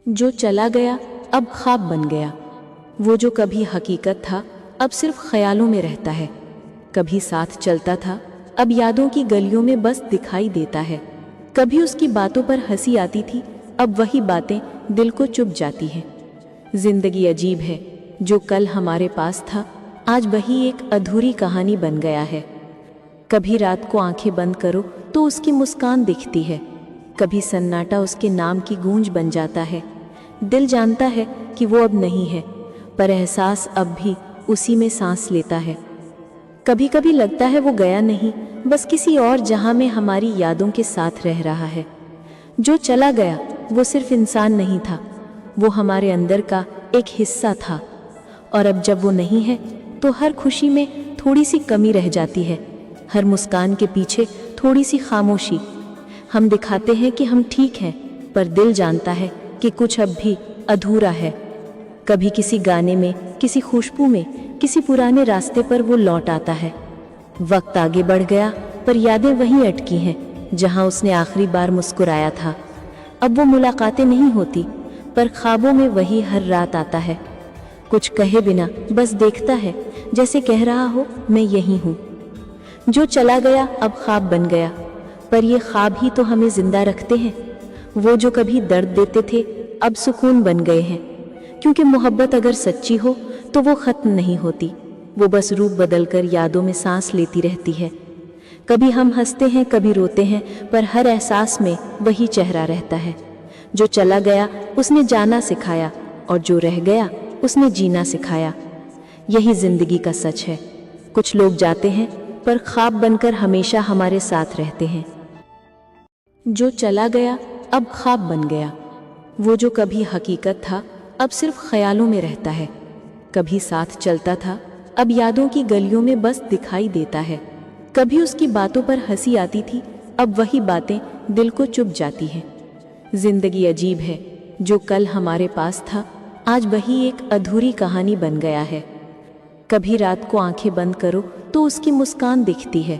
जो चला गया अब ख्वाब बन गया। वो जो कभी हकीकत था अब सिर्फ ख्यालों में रहता है। कभी साथ चलता था अब यादों की गलियों में बस दिखाई देता है। कभी उसकी बातों पर हंसी आती थी, अब वही बातें दिल को चुभ जाती हैं। जिंदगी अजीब है, जो कल हमारे पास था आज वही एक अधूरी कहानी बन गया है। कभी रात को आंखें बंद करो तो उसकी मुस्कान दिखती है, कभी सन्नाटा उसके नाम की गूंज बन जाता है। दिल जानता है कि वो अब नहीं है, पर एहसास अब भी उसी में सांस लेता है। कभी कभी लगता है वो गया नहीं, बस किसी और जहां में हमारी यादों के साथ रह रहा है। जो चला गया वो सिर्फ इंसान नहीं था, वो हमारे अंदर का एक हिस्सा था। और अब जब वो नहीं है तो हर खुशी में थोड़ी सी कमी रह जाती है, हर मुस्कान के पीछे थोड़ी सी खामोशी। हम दिखाते हैं कि हम ठीक हैं, पर दिल जानता है कि कुछ अब भी अधूरा है। कभी किसी गाने में, किसी खुशबू में, किसी पुराने रास्ते पर वो लौट आता है। वक्त आगे बढ़ गया पर यादें वहीं अटकी हैं जहां उसने आखिरी बार मुस्कुराया था। अब वो मुलाकातें नहीं होती, पर ख्वाबों में वही हर रात आता है। कुछ कहे बिना बस देखता है, जैसे कह रहा हो मैं यही हूँ। जो चला गया अब ख्वाब बन गया, पर ये ख्वाब ही तो हमें जिंदा रखते हैं। वो जो कभी दर्द देते थे अब सुकून बन गए हैं, क्योंकि मोहब्बत अगर सच्ची हो तो वो ख़त्म नहीं होती, वो बस रूप बदलकर यादों में सांस लेती रहती है। कभी हम हंसते हैं, कभी रोते हैं, पर हर एहसास में वही चेहरा रहता है। जो चला गया उसने जाना सिखाया, और जो रह गया उसने जीना सिखाया। यही जिंदगी का सच है, कुछ लोग जाते हैं पर ख्वाब बनकर हमेशा हमारे साथ रहते हैं। जो चला गया अब ख्वाब बन गया। वो जो कभी हकीकत था अब सिर्फ ख्यालों में रहता है। कभी साथ चलता था अब यादों की गलियों में बस दिखाई देता है। कभी उसकी बातों पर हंसी आती थी, अब वही बातें दिल को चुभ जाती हैं। जिंदगी अजीब है, जो कल हमारे पास था आज वही एक अधूरी कहानी बन गया है। कभी रात को आंखें बंद करो तो उसकी मुस्कान दिखती है,